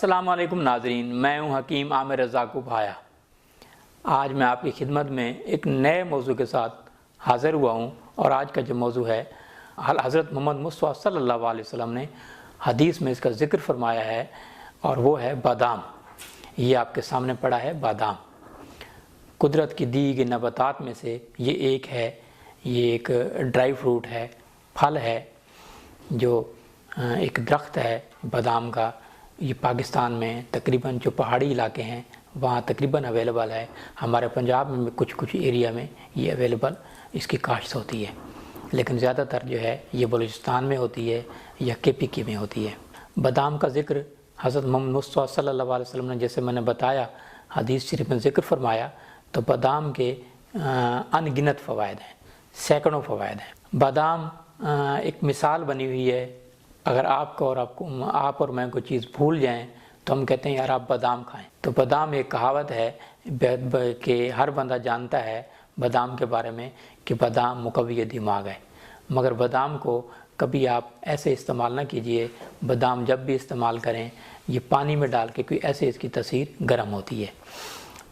अस्सलाम वालेकुम नाजरीन, मैं हूं हकीम आमिर रज़ा कुभाया। आज मैं आपकी खिदमत में एक नए मौजू के साथ हाज़िर हुआ हूं और आज का जो मौजू है हज़रत मोहम्मद मुस्तफ़ा सल्लल्लाहु अलैहि वसल्लम ने हदीस में इसका ज़िक्र फरमाया है और वो है बादाम। ये आपके सामने पड़ा है बादाम। कुदरत की दी गई नबातात में से ये एक है। ये एक ड्राई फ्रूट है, फल है, जो एक दरख्त है बादाम का। ये पाकिस्तान में तकरीबन जो पहाड़ी इलाके हैं वहाँ तकरीबन अवेलेबल है। हमारे पंजाब में कुछ कुछ एरिया में ये अवेलेबल इसकी काश्त होती है, लेकिन ज़्यादातर जो है ये बलूचिस्तान में होती है या KPK में होती है। बादाम का ज़िक्र हज़रत मोहम्मद मुस्तफ़ा सल्लल्लाहु अलैहि वसल्लम ने, जैसे मैंने बताया, हदीस शरीफ में ज़िक्र फरमाया, तो बादाम के अनगिनत फ़वाइद हैं, सैकड़ों फ़वाइद हैं। बादाम एक मिसाल बनी हुई है। अगर आप और मैं कोई चीज़ भूल जाएं तो हम कहते हैं यार आप बादाम खाएं। तो बादाम एक कहावत है कि हर बंदा जानता है बादाम के बारे में कि बादाम मुकव्वी दिमाग है, मगर बादाम को कभी आप ऐसे इस्तेमाल ना कीजिए। बादाम जब भी इस्तेमाल करें ये पानी में डाल के, क्योंकि ऐसे इसकी तसीर गर्म होती है।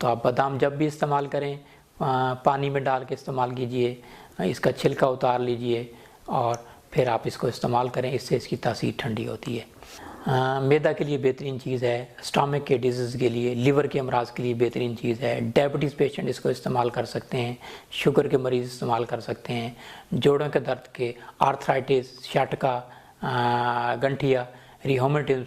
तो आप बादाम जब भी इस्तेमाल करें पानी में डाल के इस्तेमाल कीजिए, इसका छिलका उतार लीजिए और फिर आप इसको इस्तेमाल करें, इससे इसकी तासीर ठंडी होती है। मैदा के लिए बेहतरीन चीज़ है, स्टमक के डिजीज़ के लिए, लीवर के अमराज के लिए बेहतरीन चीज़ है। डायबिटीज़ पेशेंट इसको इस्तेमाल कर सकते हैं, शुगर के मरीज़ इस्तेमाल कर सकते हैं, जोड़ों के दर्द के, आर्थराइटिस, शटका, गंठिया, रिहोमेटिज्म,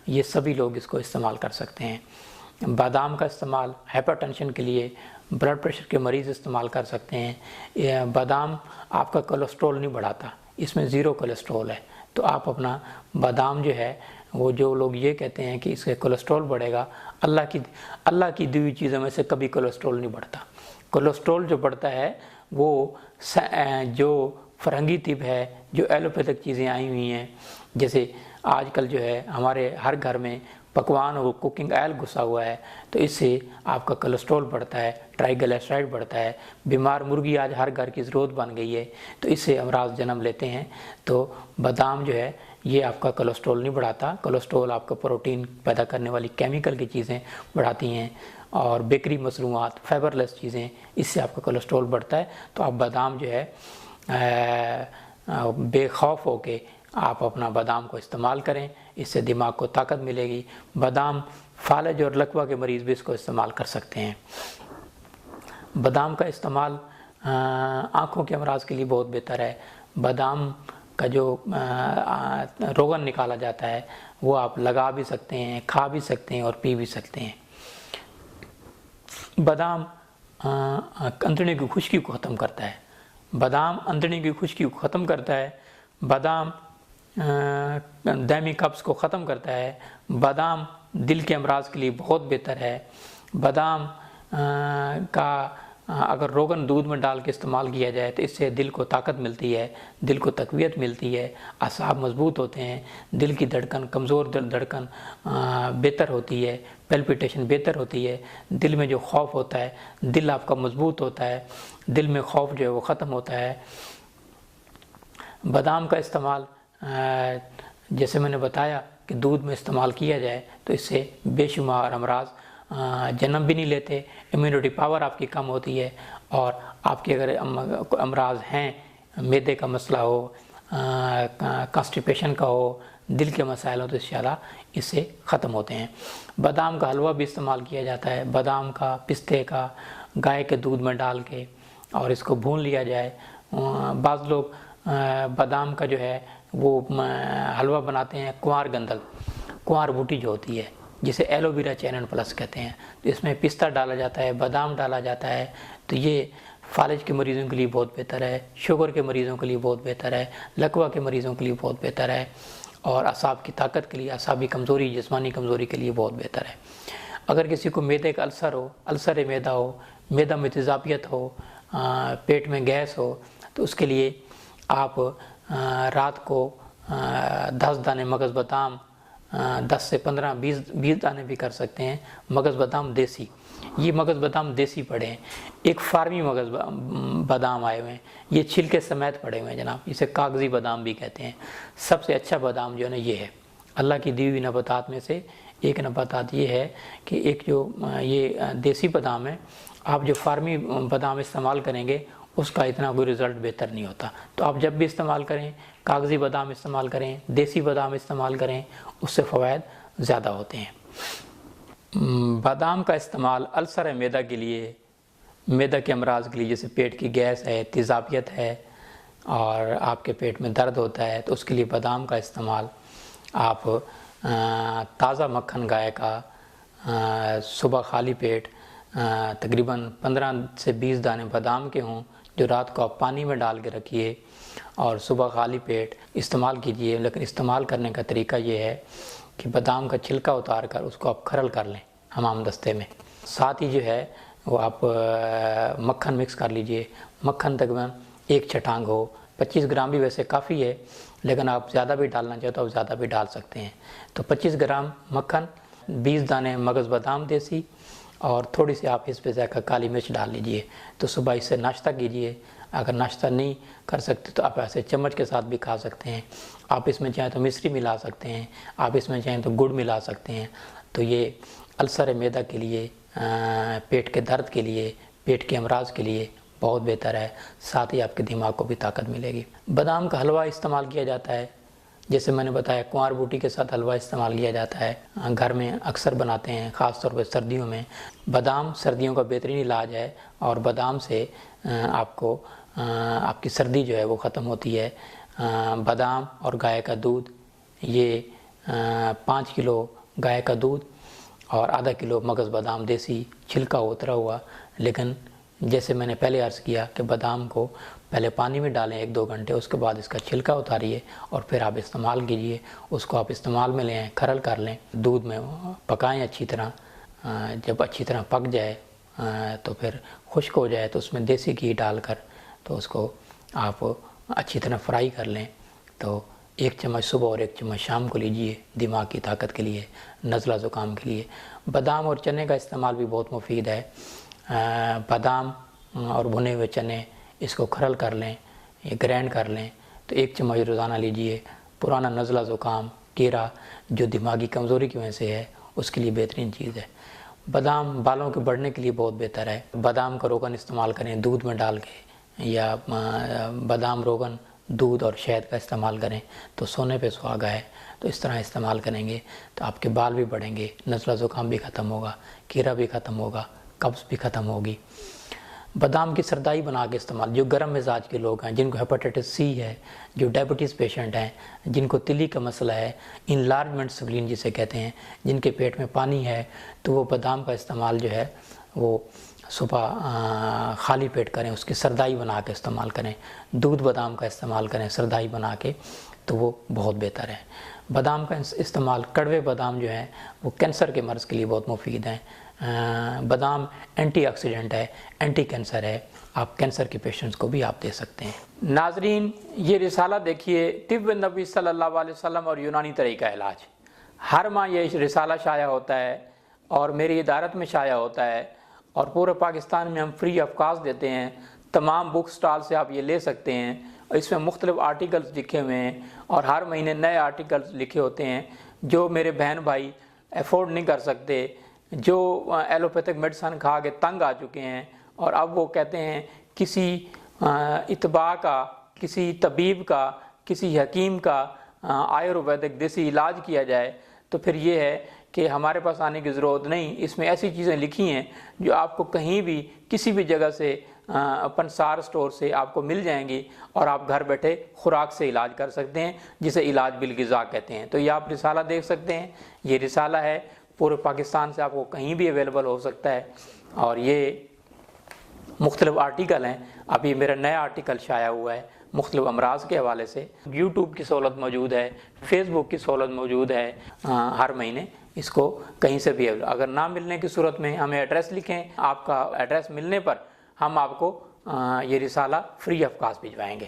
ये सभी लोग इसको इस्तेमाल कर सकते हैं। बादाम का इस्तेमाल हाइपरटेंशन के लिए, ब्लड प्रेशर के मरीज़ इस्तेमाल कर सकते हैं। बादाम आपका कोलेस्ट्रॉल नहीं बढ़ाता, इसमें ज़ीरो कोलेस्ट्रॉल है। तो आप अपना बादाम जो है, वो जो लोग ये कहते हैं कि इससे कोलेस्ट्रॉल बढ़ेगा, अल्लाह की दी हुई चीज़ों में से कभी कोलेस्ट्रॉल नहीं बढ़ता। कोलेस्ट्रॉल जो बढ़ता है वो जो फरंगी तिब है, जो एलोपैथिक चीज़ें आई हुई हैं, जैसे आजकल जो है हमारे हर घर में पकवान और कुकिंग ऑयल घुसा हुआ है, तो इससे आपका कोलेस्ट्रॉल बढ़ता है, ट्राइग्लिसराइड बढ़ता है। बीमार मुर्गी आज हर घर की ज़रूरत बन गई है, तो इससे अमराज जन्म लेते हैं। तो बादाम जो है ये आपका कोलेस्ट्रॉल नहीं बढ़ाता। कोलेस्ट्रॉल आपका प्रोटीन पैदा करने वाली केमिकल की चीज़ें बढ़ाती हैं, और बेकरी मसनूआत, फाइबरलेस चीज़ें, इससे आपका कोलेस्ट्रॉल बढ़ता है। तो आप बादाम जो है बेखौफ होके आप अपना बादाम को इस्तेमाल करें, इससे दिमाग को ताकत मिलेगी। बादाम फालज और लकवा के मरीज़ भी इसको इस्तेमाल कर सकते हैं। बादाम का इस्तेमाल आँखों के अमराज के लिए बहुत बेहतर है। बादाम का जो रोगन निकाला जाता है वो आप लगा भी सकते हैं, खा भी सकते हैं और पी भी सकते हैं। बादाम अंतड़ियों की खुश्की को ख़त्म करता है। बादाम अंतड़ियों की खुश्की को ख़त्म करता है। बादाम दायमी कब्ज़ को ख़त्म करता है। बादाम दिल के अमराज के लिए बहुत बेहतर है। बादाम का अगर रोगन दूध में डाल के इस्तेमाल किया जाए तो इससे दिल को ताकत मिलती है, दिल को तक़वियत मिलती है, असाब मजबूत होते हैं, दिल की धड़कन, कमज़ोर धड़कन बेहतर होती है, पैल्पिटेशन बेहतर होती है। दिल में जो खौफ होता है, दिल आपका मजबूत होता है, दिल में खौफ जो है वो ख़त्म होता है। बादाम का इस्तेमाल जैसे मैंने बताया कि दूध में इस्तेमाल किया जाए तो इससे बेशुमार अमराज जन्म भी नहीं लेते, इम्यूनिटी पावर आपकी कम होती है, और आपके अगर अमराज हैं, मैदे का मसला हो, कॉन्स्टिपेशन का हो, दिल के मसाइल हो, तो इंशाल्लाह इससे ख़त्म होते हैं। बादाम का हलवा भी इस्तेमाल किया जाता है। बादाम का, पिस्ते का गाय के दूध में डाल के और इसको भून लिया जाए। बाज़ लोग बादाम का जो है वो हलवा बनाते हैं कुंवार गंदल, कुंवार बूटी जो होती है, जिसे एलोवेरा चैनन प्लस कहते हैं। तो इसमें पिस्ता डाला जाता है, बादाम डाला जाता है। तो ये फालिज के मरीज़ों के लिए बहुत बेहतर है, शुगर के मरीज़ों के लिए बहुत बेहतर है, लकवा के मरीज़ों के लिए बहुत बेहतर है, और असाब की ताकत के लिए, असाबी कमज़ोरी, जिस्मानी कमज़ोरी के लिए बहुत बेहतर है। अगर किसी को मैदे का अल्सर हो, अल्सर मैदा हो, मैदा में तेज़ाबियत हो, पेट में गैस हो, तो उसके लिए आप रात को 10 दाने मगज़ बादाम, 10 से 15, 20 दाने भी कर सकते हैं मगज़ बादाम देसी। ये मगज़ बादाम देसी पड़े हैं। एक फार्मी मगज़ बादाम आए हुए हैं, ये छिलके समेत पड़े हुए हैं जनाब, इसे कागज़ी बादाम भी कहते हैं। सबसे अच्छा बादाम जो है ना ये है, अल्लाह की दी हुई नबातात में से ایک نباتات یہ ہے کہ ایک جو یہ دیسی بادام ہے، آپ جو فارمی بادام استعمال کریں گے اس کا اتنا کوئی رزلٹ بہتر نہیں ہوتا. تو آپ جب بھی استعمال کریں کاغذی بادام استعمال کریں، دیسی بادام استعمال کریں، اس سے فوائد زیادہ ہوتے ہیں. بادام کا استعمال السر معدہ کے لیے، معدہ کے امراض کے لیے، جیسے پیٹ کی گیس ہے، تیزابیت ہے اور آپ کے پیٹ میں درد ہوتا ہے، تو اس کے لیے بادام کا استعمال آپ تازہ مکھن گائے کا صبح خالی پیٹ تقریباً 15 سے 20 دانے بادام کے ہوں جو رات کو آپ پانی میں ڈال کے رکھیے اور صبح خالی پیٹ استعمال کیجئے. لیکن استعمال کرنے کا طریقہ یہ ہے کہ بادام کا چھلکا اتار کر اس کو آپ کھرل کر لیں حمام دستے میں. ساتھ ہی جو ہے وہ آپ مکھن مکس کر لیجئے. مکھن تقریباً 1 چٹانگ ہو، 25 گرام بھی ویسے کافی ہے، لیکن آپ زیادہ بھی ڈالنا چاہتے تو آپ زیادہ بھی ڈال سکتے ہیں. تو 25 گرام مکھن، 20 دانے مغز بادام دیسی اور تھوڑی سی آپ اس پہ ذائقہ کالی مرچ ڈال لیجئے. تو صبح اس سے ناشتہ کیجئے. اگر ناشتہ نہیں کر سکتے تو آپ ایسے چمچ کے ساتھ بھی کھا سکتے ہیں. آپ اس میں چاہیں تو مصری ملا سکتے ہیں، آپ اس میں چاہیں تو گڑ ملا سکتے ہیں. تو یہ السر معدہ کے لیے، پیٹ کے درد کے لیے، پیٹ کے امراض کے لیے بہت بہتر ہے. ساتھ ہی آپ کے دماغ کو بھی طاقت ملے گی. بادام کا حلوہ استعمال کیا جاتا ہے، جیسے میں نے بتایا کنوار بوٹی کے ساتھ حلوہ استعمال کیا جاتا ہے، گھر میں اکثر بناتے ہیں، خاص طور پہ سردیوں میں. بادام سردیوں کا بہترین علاج ہے اور بادام سے آپ کو آپ کی سردی جو ہے وہ ختم ہوتی ہے. بادام اور گائے کا دودھ، یہ 5 کلو گائے کا دودھ اور آدھا کلو مغز بادام دیسی چھلکا اترا ہوا. لیکن جیسے میں نے پہلے عرض کیا کہ بادام کو پہلے پانی میں ڈالیں 1-2 گھنٹے، اس کے بعد اس کا چھلکا اتاریے اور پھر آپ استعمال کیجئے. اس کو آپ استعمال میں لیں، کھرل کر لیں، دودھ میں پکائیں اچھی طرح. جب اچھی طرح پک جائے تو پھر خشک ہو جائے تو اس میں دیسی گھی ڈال کر تو اس کو آپ اچھی طرح فرائی کر لیں. تو 1 چمچ صبح اور 1 چمچ شام کو لیجئے دماغ کی طاقت کے لیے، نزلہ زکام کے لیے. بادام اور چنے کا استعمال بھی بہت مفید ہے. بادام اور بھنے ہوئے چنے اس کو کھرل کر لیں، یہ گرینڈ کر لیں تو 1 چمچ روزانہ لیجئے. پرانا نزلہ زکام، کیرا جو دماغی کمزوری کی وجہ سے ہے اس کے لیے بہترین چیز ہے. بادام بالوں کے بڑھنے کے لیے بہت بہتر ہے. بادام کا روغن استعمال کریں دودھ میں ڈال کے، یا بادام روغن دودھ اور شہد کا استعمال کریں تو سونے پہ سہاگا ہے. تو اس طرح استعمال کریں گے تو آپ کے بال بھی بڑھیں گے، نزلہ زکام بھی ختم ہوگا، کیرا بھی ختم ہوگا، قبض بھی ختم ہوگی. بادام کی سردائی بنا کے استعمال، جو گرم مزاج کے لوگ ہیں، جن کو ہیپاٹائٹس سی ہے، جو ڈائبٹیز پیشنٹ ہیں، جن کو تلی کا مسئلہ ہے، انلارجمنٹ سپلین جسے کہتے ہیں، جن کے پیٹ میں پانی ہے، تو وہ بادام کا استعمال جو ہے وہ صبح خالی پیٹ کریں، اس کی سردائی بنا کے استعمال کریں. دودھ بادام کا استعمال کریں سردائی بنا کے تو وہ بہت بہتر ہے. بادام کا استعمال، کڑوے بادام جو ہیں وہ کینسر کے مرض کے لیے بہت مفید ہیں. بادام اینٹی آکسیڈنٹ ہے، اینٹی کینسر ہے. آپ کینسر کے پیشنٹس کو بھی آپ دے سکتے ہیں. ناظرین، یہ رسالہ دیکھیے، طب نبی صلی اللہ علیہ وسلم اور یونانی طریقہ علاج. ہر ماہ یہ رسالہ شائع ہوتا ہے اور میری ادارت میں شائع ہوتا ہے اور پورے پاکستان میں ہم فری آف کاسٹ دیتے ہیں. تمام بک سٹال سے آپ یہ لے سکتے ہیں. اس میں مختلف آرٹیکلز لکھے ہوئے ہیں اور ہر مہینے نئے آرٹیکلز لکھے ہوتے ہیں جو میرے بہن بھائی افورڈ نہیں کر سکتے، جو ایلوپیتھک میڈیسن کھا کے تنگ آ چکے ہیں اور اب وہ کہتے ہیں کسی اتباع کا، کسی طبیب کا، کسی حکیم کا آیورویدک دیسی علاج کیا جائے. تو پھر یہ ہے کہ ہمارے پاس آنے کی ضرورت نہیں. اس میں ایسی چیزیں لکھی ہیں جو آپ کو کہیں بھی کسی بھی جگہ سے پنسار سٹور سے آپ کو مل جائیں گی اور آپ گھر بیٹھے خوراک سے علاج کر سکتے ہیں، جسے علاج بالغذا کہتے ہیں. تو یہ آپ رسالہ دیکھ سکتے ہیں. یہ رسالہ ہے پورے پاکستان سے آپ کو کہیں بھی اویلیبل ہو سکتا ہے اور یہ مختلف آرٹیکل ہیں. ابھی میرا نیا آرٹیکل شائع ہوا ہے مختلف امراض کے حوالے سے. یوٹیوب کی سہولت موجود ہے، فیس بک کی سہولت موجود ہے. ہر مہینے اس کو کہیں سے بھی اگر نہ ملنے کی صورت میں ہمیں ایڈریس لکھیں، آپ کا ایڈریس ملنے پر ہم آپ کو یہ رسالہ فری آف کاسٹ بھجوائیں گے.